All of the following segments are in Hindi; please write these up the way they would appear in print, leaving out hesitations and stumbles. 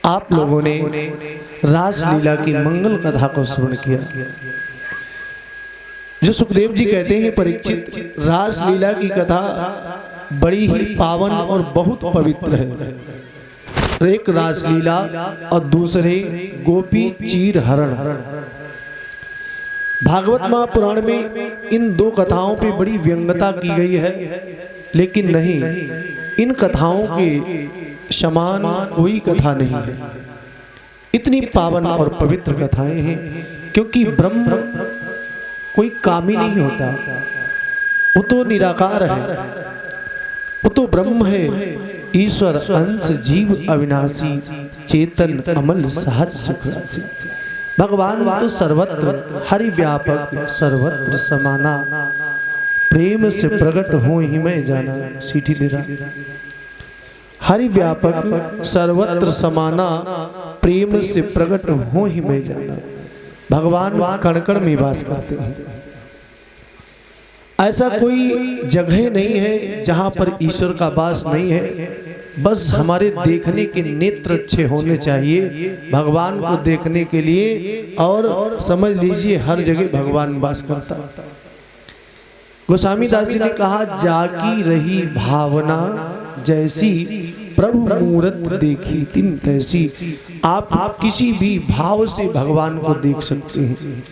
आप लोगों ने रास लीला की मंगल कथा को श्रवण किया। जो सुखदेव जी कहते हैं, परीक्षित, रास लीला की कथा बड़ी ही पावन और बहुत पवित्र है। एक रास लीला और दूसरे गोपी चीर हरण। भागवत महापुराण में इन दो कथाओं पे बड़ी व्यंग्यता की गई है, लेकिन नहीं, इन कथाओं के समान कोई कथा नहीं है। इतनी पावन और पवित्र कथाएं हैं, क्योंकि ब्रह्म कोई कामी नहीं होता, वो तो निराकार है, वो तो ब्रह्म है, ईश्वर अंश जीव अविनाशी, चेतन अमल सहज सुख राशि। भगवान तो सर्वत्र हरि व्यापक, सर्वत्र समाना, प्रेम से प्रकट हो ही मैं जाना। सीटी दे रहा, हरि व्यापक सर्वत्र समाना, प्रेम से प्रकट हो ही मैं जाना। भगवान कण कण में वास करते हैं। ऐसा कोई जगह नहीं है जहां पर ईश्वर का वास नहीं है। बस हमारे देखने के नेत्र अच्छे होने चाहिए भगवान को देखने के लिए, और समझ लीजिए हर जगह भगवान वास करता है। गोस्वामी दास जी ने कहा, जाकी रही भावना जैसी, प्रभु मूरत देखी तिन तैसी। आप किसी भी भाव से भगवान को देख सकते हैं।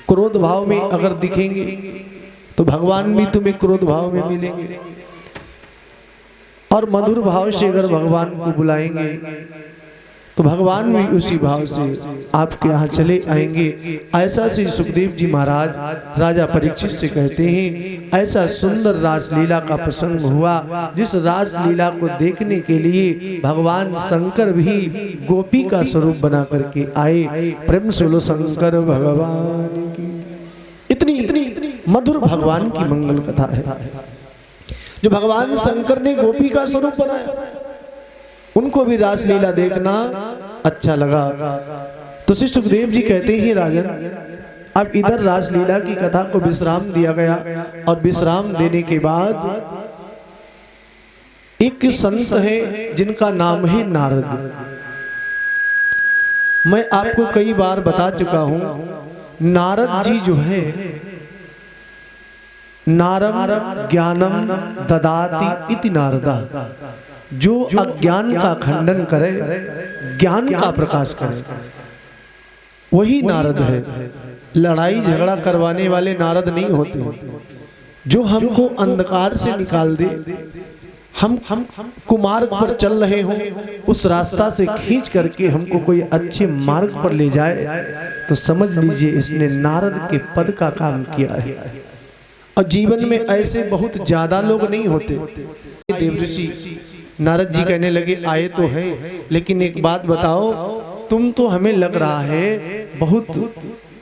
क्रोध भाव में अगर दिखेंगे तो भगवान भी तुम्हें क्रोध भाव में मिलेंगे, और मधुर भाव से अगर भगवान को बुलाएंगे तो भगवान भी उसी भाव से आपके यहाँ चले आएंगे। ऐसा श्री सुखदेव जी महाराज राजा परीक्षित से कहते हैं, ऐसा सुंदर रास लीला का प्रसंग हुआ, जिस रास लीला को देखने के लिए भगवान शंकर भी गोपी का स्वरूप बना करके आए। प्रेम से बोलो शंकर भगवान की। इतनी मधुर भगवान की मंगल कथा है, जो भगवान शंकर ने गोपी का स्वरूप बनाया। उनको भी रास लीला देखना अच्छा लगा। तो श्री सुखदेव जी कहते हैं, राजन, अब इधर रास लीला की कथा को विश्राम दिया गया, और विश्राम देने के बाद एक संत है जिनका नाम है नारद। मैं आपको कई बार बता चुका हूं, नारद जी जो है, नारम ज्ञानम ददाति इति नारदा, जो अज्ञान का खंडन करे, ज्ञान का प्रकाश करे, वही नारद है। लड़ाई झगड़ा करवाने वाले नारद नहीं होते। जो हमको अंधकार से निकाल दे, हम कुमार्ग पर चल रहे हों, उस रास्ता से खींच करके हमको कोई अच्छे मार्ग पर ले जाए, तो समझ लीजिए इसने नारद के पद का काम किया है। और जीवन में ऐसे बहुत ज्यादा लोग नहीं होते। देवऋषि नारद जी कहने लगे, आए तो हैं, लेकिन एक बात बताओ, तुम तो हमें लग रहा है बहुत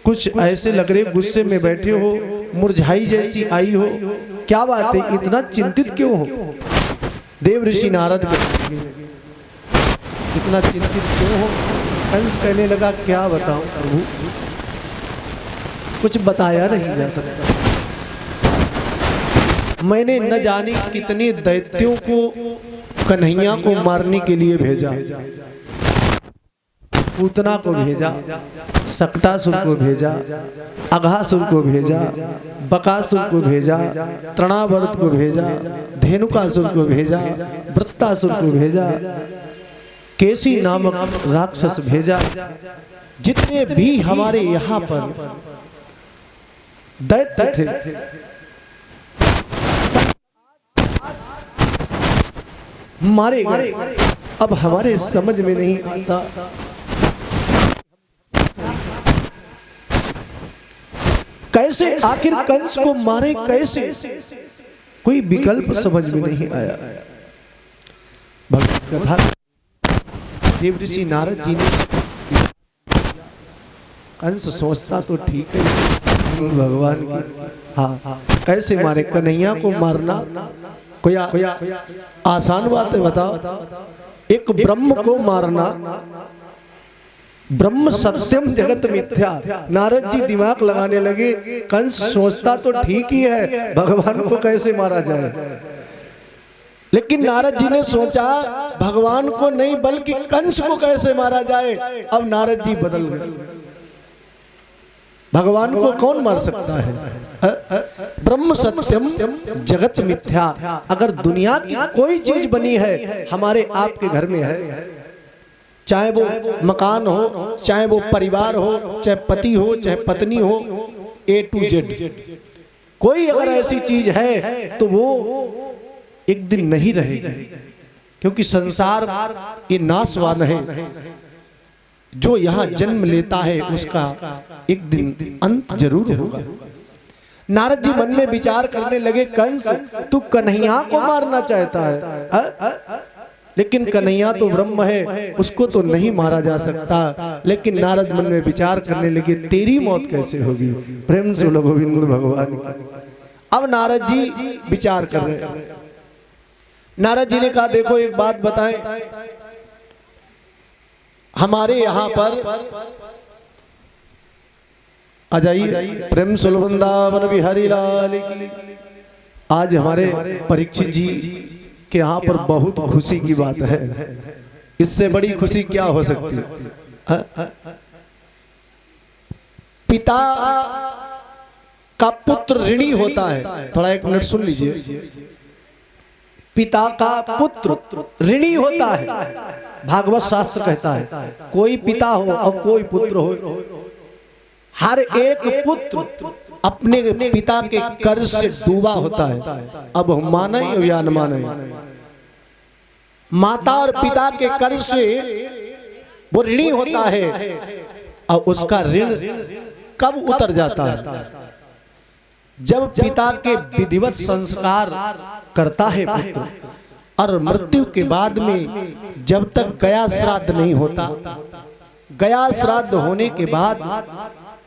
कुछ ऐसे लग रहे, गुस्से में बैठे हो, मुरझाई जैसी आई हो, क्या बात है, इतना चिंतित क्यों हो? देवऋषि नारद इतना चिंतित क्यों हो? कंस कहने लगा, क्या बताऊं प्रभु, कुछ बताया नहीं जा सकता। मैंने न जाने कितने दैत्यों को कन्हैया को मारने के लिए भेजा, पूतना को भेजा, सक्टासुर को भेजा, अघासुर को भेजा, बकासुर को भेजा, तृणावर्त को भेजा, धेनुकासुर को भेजा, वृत्तासुर को भेजा, केसी नामक राक्षस भेजा। जितने भी हमारे यहाँ पर दैत्य थे मारे गए। अब हमारे समझ में नहीं आता कैसे आखिर कंस को मारे, कैसे, कोई विकल्प समझ में नहीं आया। भगवत कथा देवऋषि नारद जी ने, कंस सोचता तो ठीक है भगवान की, हाँ कैसे मारे, कन्हैया को मारना कोई आसान बात है? बताओ, एक ब्रह्म को मारना, ब्रह्म सत्यम जगत मिथ्या। नारद जी दिमाग लगाने लगे, कंस सोचता तो ठीक ही है, भगवान को कैसे मारा जाए। लेकिन नारद जी ने सोचा भगवान को नहीं बल्कि कंस को कैसे मारा जाए। अब नारद जी बदल गए, भगवान को कौन मार सकता है? ब्रह्म सत्यम जगत मिथ्या। अगर दुनिया की कोई चीज बनी है हमारे आपके घर में है, चाहे वो मकान हो, चाहे वो परिवार हो, चाहे पति हो, चाहे पत्नी हो, A to Z, कोई अगर ऐसी चीज है तो वो एक दिन नहीं रहेगी, क्योंकि संसार ये नाशवान है। जो यहाँ जन्म लेता है उसका एक दिन अंत जरूर होगा। नारद जी मन में विचार करने लगे, कंस तू कन्हैया को मारना चाहता है, लेकिन कन्हैया तो ब्रह्म है, उसको तो नहीं मारा जा सकता। लेकिन नारद मन में विचार करने लगे, तेरी मौत कैसे होगी? प्रेम से बोलो गोविंद भगवान की। अब नारद जी विचार कर रहे हैं। नारद जी ने कहा, देखो एक बात बताएं, हमारे यहाँ पर आ जाइए, प्रेम से वृंदावन बिहारी लाल की। आज हमारे परीक्षित जी के यहाँ पर बहुत खुशी की बात है, इससे बड़ी खुशी क्या हो सकती है? पिता का पुत्र ऋणी होता है। थोड़ा एक मिनट सुन लीजिए। पिता का पुत्र ऋणी होता है, भागवत शास्त्र कहता है। कोई पिता हो और कोई पुत्र हो, हर एक पुत्र अपने पिता के कर्ज से डूबा होता है। अब हम माने या न माने, माता और पिता के कर्ज से वो ऋणी होता है, और उसका ऋण कब उतर जाता है? जब पिता के विधिवत संस्कार करता है पुत्र, और मृत्यु के बाद में जब तक गया श्राद्ध नहीं होता, गया श्राद्ध होने के बाद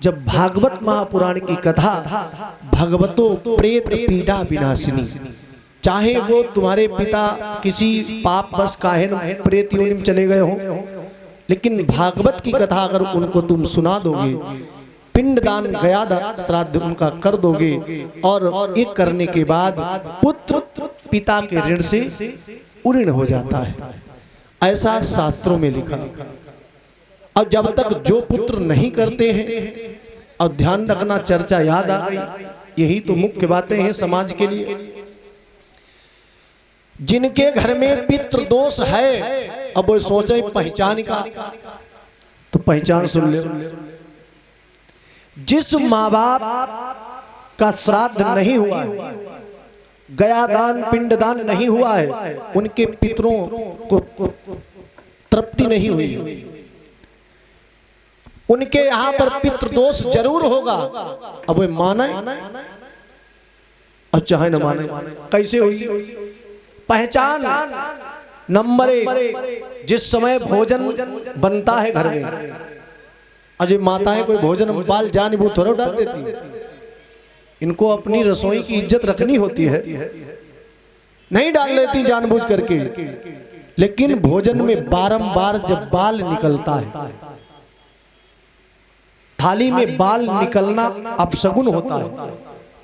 जब भागवत महापुराण की कथा, भगवतो प्रेत पीड़ा विनाशिनी, चाहे वो तुम्हारे पिता किसी पाप बस काहे प्रेत योनि में चले गए हो, लेकिन भागवत की कथा अगर उनको तुम सुना दोगे, पिंडदान गया श्राद्ध उनका कर दोगे, और एक करने के बाद पुत्र पिता के ऋण से उऋण हो जाता है। ऐसा शास्त्रों में लिखा। और जब तक जो पुत्र नहीं करते हैं, और ध्यान रखना, चर्चा याद आ गई, यही तो मुख्य बातें हैं समाज के लिए। जिनके घर में पितृ दोष है, अब वो सोचे पहचान का, तो पहचान सुन ले। जिस माँ बाप का श्राद्ध नहीं हुआ है, गया दान पिंडदान नहीं हुआ है, उनके पितरों को तृप्ति नहीं हुई, उनके यहाँ पर पितृदोष जरूर होगा। अब वे माने और चाहे न माने। कैसे हुई पहचान? नंबर 1, जिस समय भोजन बनता है घर में, अजय माताएं कोई भोजन बाल जानबूझ थोड़ा डाल देती, इनको अपनी रसोई की इज्जत रखनी होती है, नहीं डाल लेती जानबूझ करके। लेकिन भोजन में बारंबार जब बाल निकलता है, थाली में बाल निकलना अपशगुन होता है,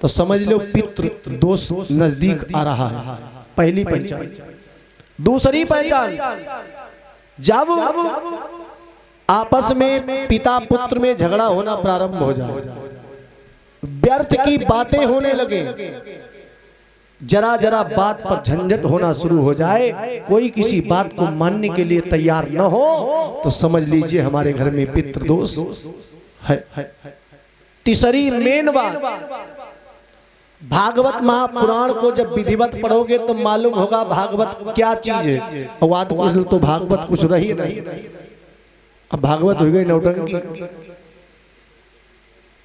तो समझ लो पितृ दोष नजदीक आ रहा है। पहली पहचान। दूसरी पहचान, जब आपस में पिता पुत्र में झगड़ा होना प्रारंभ हो जाए, व्यर्थ की बातें होने लगे, जरा जरा बात पर झंझट होना शुरू हो जाए, कोई किसी बात को मानने के लिए तैयार न हो, तो समझ लीजिए हमारे घर में पितृदोष है। तीसरी मेन बात, भागवत महापुराण को जब विधिवत पढ़ोगे तो मालूम होगा भागवत क्या चीज है। वाद कुछ तो भागवत कुछ रही नहीं, अब भागवत हो गई नौटंकी।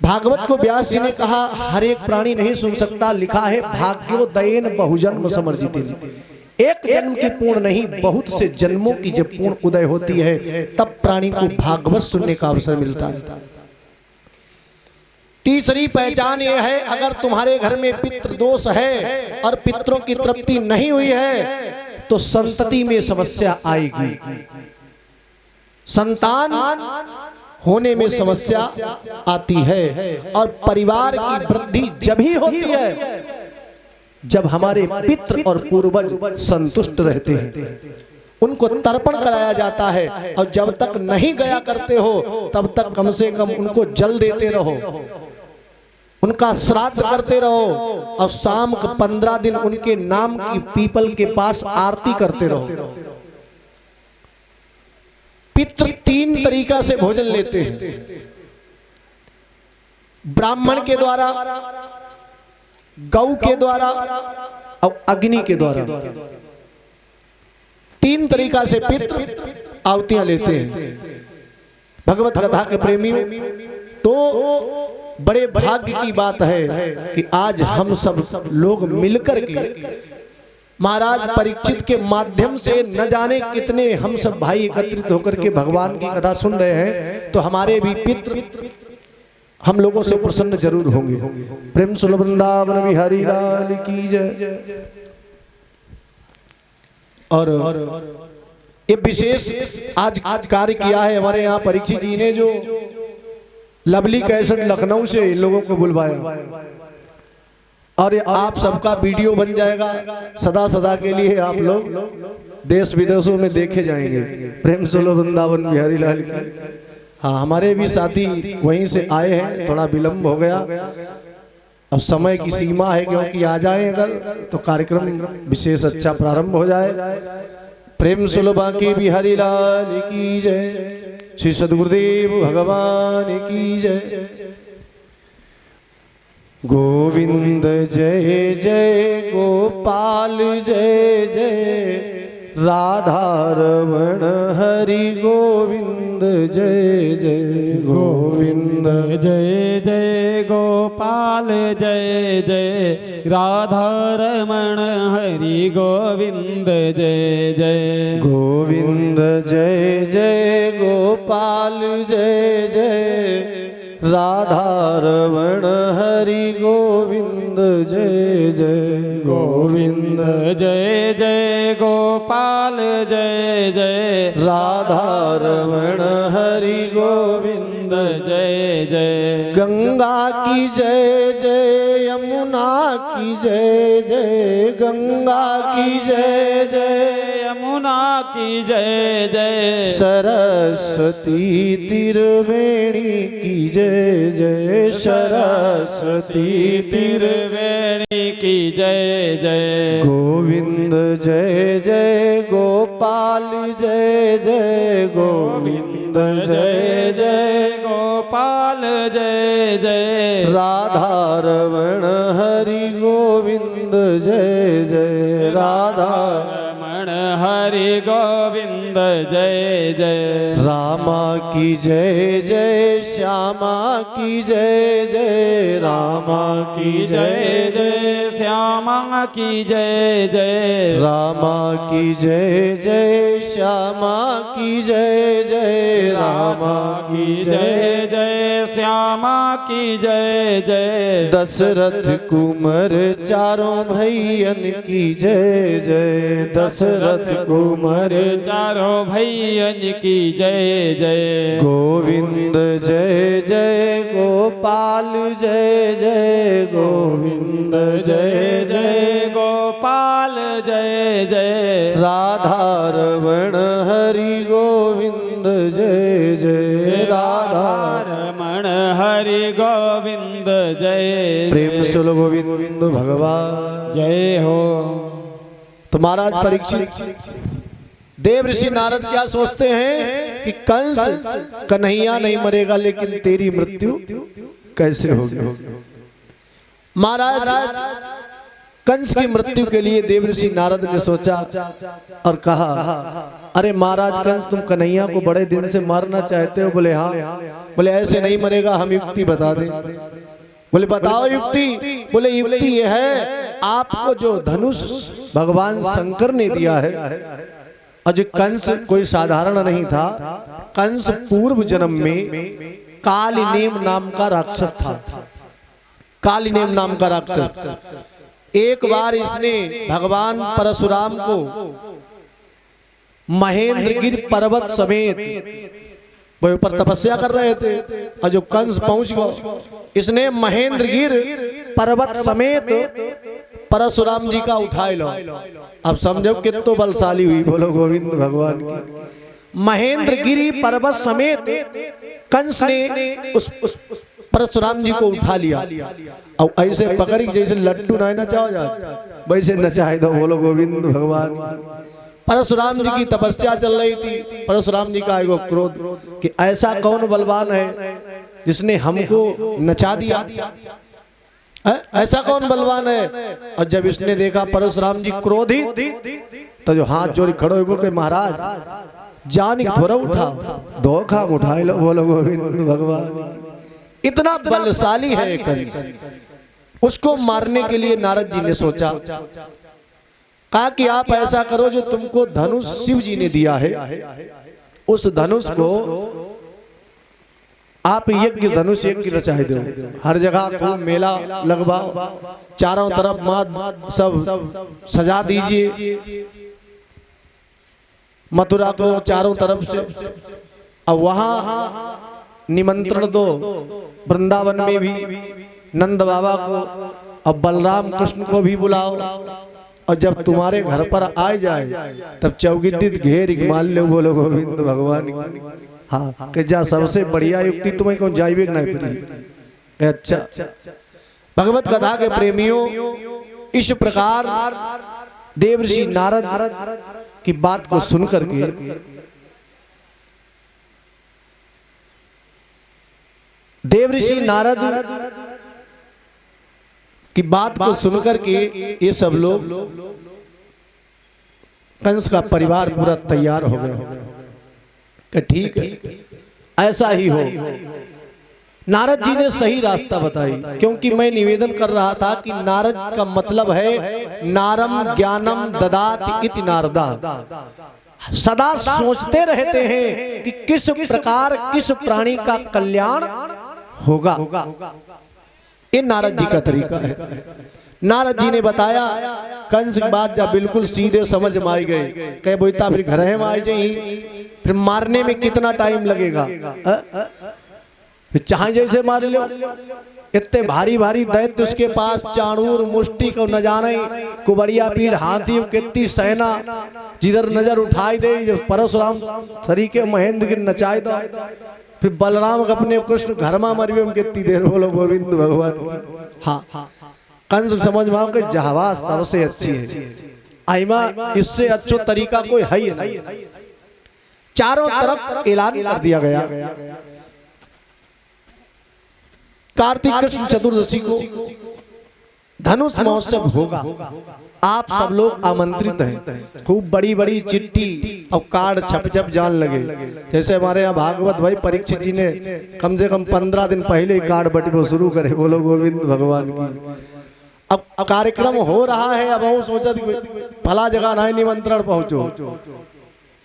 भागवत को व्यास जी ने कहा हर एक प्राणी नहीं सुन सकता, लिखा है भाग्योदयेन बहुजन्म समर्जितेन। एक जन्म की पूर्ण नहीं, बहुत से जन्मों की जब पूर्ण उदय होती है तब प्राणी को भागवत सुनने का अवसर मिलता है। तीसरी पहचान यह है, अगर तुम्हारे घर में पितृ दोष है और पितरों की तृप्ति नहीं हुई है तो संतति में समस्या आएगी, संतान होने में समस्या आती है, और परिवार की वृद्धि जब ही होती है जब हमारे पितृ और पूर्वज संतुष्ट रहते हैं उनको तर्पण कराया जाता है, और जब तक नहीं गया करते हो तब तक कम से कम उनको जल देते रहो, उनका श्राद्ध करते रहो, और शाम को 15 दिन उनके नाम की पीपल के पास आरती करते रहो। पितृ 3 तरीका से भोजन लेते हैं, ब्राह्मण के द्वारा, गौ के द्वारा और अग्नि के द्वारा। 3 तरीका से पितृ आहुतियां लेते हैं। भगवत कथा के प्रेमियों, तो बड़े भाग्य की बात है कि आज हम सब लोग मिलकर के महाराज परीक्षित के माध्यम से न जाने कितने हम सब भाई एकत्रित होकर के भगवान की कथा सुन रहे हैं, तो हमारे भी पितृ हम लोगों से प्रसन्न जरूर होंगे। प्रेम सुन वृंदावन बिहारी लाल की जय। और ये विशेष आज कार्य किया है हमारे यहाँ परीक्षित जी ने, जो लवली कैसेट लखनऊ से इन लोगों को बुलवाया, और आप सबका वीडियो बन जाएगा सदा सदा के लिए, आप लोग देश विदेशों में देखे जाएंगे। प्रेम सुनो वृंदावन बिहारी लाल की। हाँ, हमारे भी साथी वहीं से आए हैं, थोड़ा विलंब हो गया, अब समय की सीमा है, क्योंकि आ जाए अगर तो कार्यक्रम विशेष अच्छा प्रारंभ हो जाए। प्रेम सुनो बांके बिहारी लाल की जय, श्री सद्गुरुदेव भगवान की जय। गोविंद जय जय गोपाल जय जय, राधा रमण हरि गोविंद जय जय। गोविंद जय जय गोपाल जय जय, राधा रमण हरि गोविंद जय जय। गोविंद जय जय गोपाल जय जय, राधा रमण हरि गोविंद जय जय। गोविंद जय जय गोपाल जय जय, राधा रमण हरि गोविंद जय जय। गंगा की जय जय, यमुना की जय जय, गंगा की जय जय, यमुना की जय जय, सरस्वती त्रिवेणी की जय जय, सरस्वती त्रिवेणी की जय जय। गोविंद जय जय गोपाल जय जय, गोविंद जय जय गोपाल जय जय, राधा रमण हरि गोविंद जय जय, राधा रमण हरि गोविंद जय जय। रामा की जय जय, श्यामा की जय जय, रामा की जय जय, श्यामा की जय जय, रामा की जय जय, श्यामा की जय जय, रामा की जय जय, श्यामा की जय जय। दशरथ कुंवर चारों भैयन की जय जय, दशरथ कुंवर चारों भैयन की जय जय। गोविंद जय जय गोपाल जय जय, गोविंद जय जय गोपाल जय जय, राधा रमण हरि गोविंद जय जय, राधा रमण हरि गोविंद जय। प्रेम सुनो गोविंद भगवान जय हो। तो महाराज परीक्षित देव ऋषि नारद क्या सोचते हैं कि कंस कन्हैया नहीं मरेगा, लेकिन तेरी मृत्यु कैसे होगी। महाराज कंस की मृत्यु के लिए देव ऋषि नारद ने सोचा और कहा, अरे महाराज कंस, तुम कन्हैया को बड़े दिन से मारना चाहते हो। बोले हाँ। बोले ऐसे नहीं मरेगा, हम युक्ति बता दें। बोले बताओ युक्ति। बोले युक्ति यह है, आपको जो धनुष भगवान शंकर ने दिया है, और जो कंस कोई साधारण नहीं था, कंस पूर्व जन्म में कालिनेम नाम का राक्षस था। कालिनेम नाम का राक्षस। एक बार इसने भगवान परशुराम को महेंद्रगिरि पर्वत समेत, वो ऊपर तपस्या कर रहे थे, और जो कंस पहुंच गया, इसने महेंद्रगिरि पर्वत समेत परशुराम जी का उठाए लो। अब समझो कितनो बलशाली हुई, बोलो गोविंद भगवान की। महेंद्रगिरी पर्वत समेत कंस ने उस परशुराम जी को उठा लिया और ऐसे पकड़ के जैसे लट्टू ना नचाओ जाए वैसे नचाए दो, बोलो गोविंद भगवान की। परशुराम जी की तपस्या चल रही थी। परशुराम जी का एगो क्रोध कि ऐसा कौन बलवान है जिसने हमको नचा दिया, ऐसा कौन बलवान है। और जब इसने देखा परशुराम जी क्रोधित, तो जो हाथ जोड़ी खड़ो हो के महाराज जान थोड़ा उठाओ, धोखा उठाए लो, बोलो गोविंद भगवान। इतना बलशाली है कंस। उसको मारने के लिए नारद जी ने सोचा, कहा कि आप ऐसा करो जो तुमको धनुष शिव जी ने दिया है, उस धनुष को आप यज्ञ धनुष यज्ञ रचाए दो, हर जगह खूब मेला लगवाओ, चारों तरफ माँ सब सजा दीजिए मथुरा को चारों तरफ से। अब वहां निमंत्रण दो, वृंदावन में भी नंद बाबा को और बलराम कृष्ण को भी बुलाओ, और जब तुम्हारे घर पर आ जाए तब चौगिद्दित घेर मान लो, बोलो गोविंद भगवान की। हाँ कि जा सबसे बढ़िया युक्ति तुम्हें कौन जाइए नहीं पड़ी। अच्छा भगवत कथा के प्रेमियों, इस प्रकार देवर्षि नारद की बात को सुनकर के देवर्षि नारद की बात को सुनकर के ये सब लोग, कंस का परिवार पूरा तैयार हो गया कि ठीक है ऐसा ही हो। नारद जी ने सही रास्ता बताई, क्योंकि मैं निवेदन कर रहा था कि नारद का मतलब है नारम ज्ञानम ददाति इति नारदा। सदा सोचते रहते हैं कि किस प्रकार किस प्राणी का कल्याण होगा। ये नारद जी का तरीका है। नारद जी ने बताया, कंस की बात जब बिल्कुल सीधे समझ में आई गई, कहे बोलता फिर घर में आई जाइए, फिर मारने में कितना टाइम लगेगा, चाहे जैसे मार लो। इतने भारी भारी दैत्य उसके पास, चाणूर मुष्टि को न जाने, कुबड़िया पीड़ हाथी कितनी सेना, जिधर नजर उठाई दे जब परशुराम तरीके महेंद्र गिर नचाए दो, फिर बलराम अपने कृष्ण घर में मरिए में कितनी देर, बोलो गोविंद भगवान की। हाँ कंस समझ में आओ कि जहावा सबसे अच्छी है, आईमा इससे अच्छा तरीका कोई है ही नहीं। चारों तरफ ऐलान कर दिया गया, कार्तिक कृष्ण चतुर्दशी को धनुष महोत्सव होगा, आप सब लोग आमंत्रित हैं। खूब बड़ी बड़ी चिट्ठी और कार्ड छप जान लगे। जैसे हमारे यहाँ भागवत भाई परीक्षित जी ने कम से कम 15 दिन पहले ही कार्ड बटी शुरू करे, बोलो गोविंद भगवान की। अब कार्यक्रम हो रहा है, अब वो सोचा भला जगह ना निमंत्रण पहुंचो,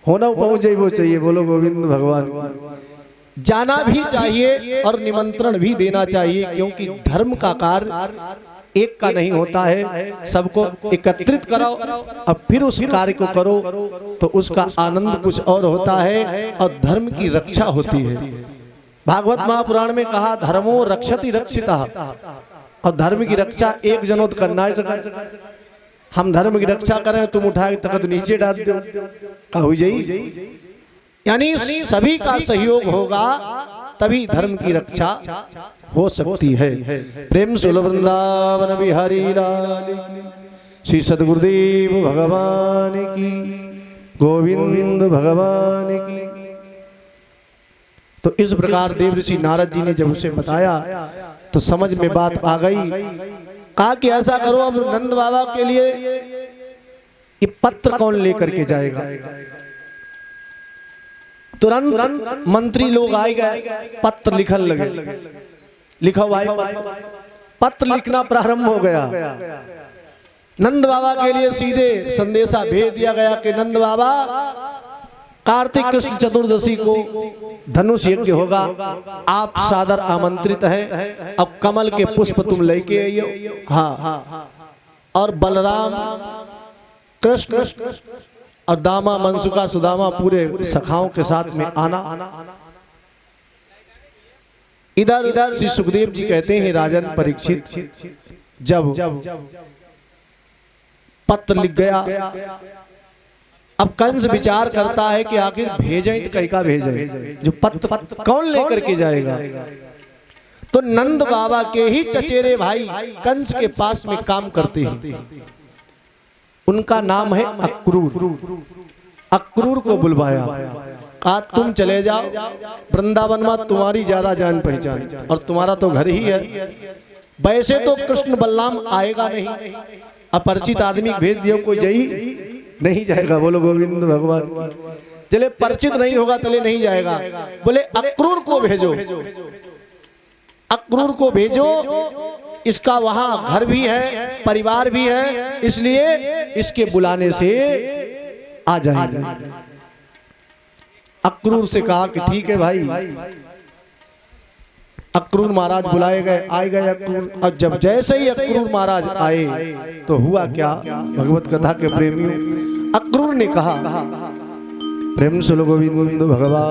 होना पहुंच जाए वो चाहिए, बोलो गोविंद भगवान की। जाना भी चाहिए और निमंत्रण भी देना चाहिए, क्योंकि धर्म का कार्य एक का नहीं होता है, सबको एकत्रित कराओ अब फिर उस कार्य को करो तो उसका आनंद कुछ और होता है और धर्म की रक्षा होती है। भागवत महापुराण में कहा, धर्मो रक्षति रक्षिता, और धर्म की रक्षा एक जनों तो करना है। हम धर्म की रक्षा करें, तुम उठा के तखत नीचे डाल दो, कहा जाई। यानी सभी का सहयोग होगा तभी धर्म की रक्षा हो सकती है। प्रेम सुल वृंदावन बिहारी लाल की, श्री सद्गुरुदेव भगवान की, गोविंद भगवान की। तो इस प्रकार देवर्षि नारद जी ने जब उसे बताया तो समझ में बात आ गई। कहा कि ऐसा करो, अब नंद बाबा के लिए ये पत्र कौन लेकर के जाएगा। तुरंत मंत्री लोग आए गए, पत्र लिखन लगे। लिखो भाई, पत्र लिखना प्रारंभ हो गया। नंद बाबा के लिए सीधे संदेशा भेज दिया गया कि नंद बाबा कार्तिक कृष्ण चतुर्दशी को धनुष यज्ञ होगा, आप सादर आमंत्रित हैं। अब कमल के पुष्प तुम लेके आइयो। हाँ, और बलराम कृष्ण और दामा मनसुका सुदामा पूरे सखाओं के साथ में आना। इधर श्री सुखदेव जी कहते हैं, राजन परीक्षित, जब पत्र लिख गया। अब कंस विचार करता है कि आखिर भेजें तो कहीं का भेजें, जो पत्र कौन लेकर के जाएगा। तो नंद बाबा के ही चचेरे भाई कंस के पास में काम करते हैं, उनका नाम है अक्रूर। अक्रूर को बुलवाया, कहा तुम चले जाओ वृंदावन में, तुम्हारी ज्यादा जान पहचान और तुम्हारा तो घर ही है। वैसे तो कृष्ण बलराम आएगा नहीं, अपरिचित आदमी भेज दियो, कोई जाई नहीं जाएगा। बोलो गोविंद भगवान। चले परिचित नहीं होगा तले नहीं जाएगा। बोले अक्रूर को भेजो, अक्रूर को भेजो, इसका वहां घर भी है, परिवार भी है, इसलिए इसके बुलाने से आ जाएंगे। अक्रूर से कहा कि ठीक है भाई। अक्रूर महाराज बुलाए गए, आए गए अक्रूर। और जब जैसे ही अक्रूर महाराज आए तो हुआ क्या, भगवत कथा के प्रेमियों, अक्रूर ने कहा प्रेम सुनो गोविंद भगवान।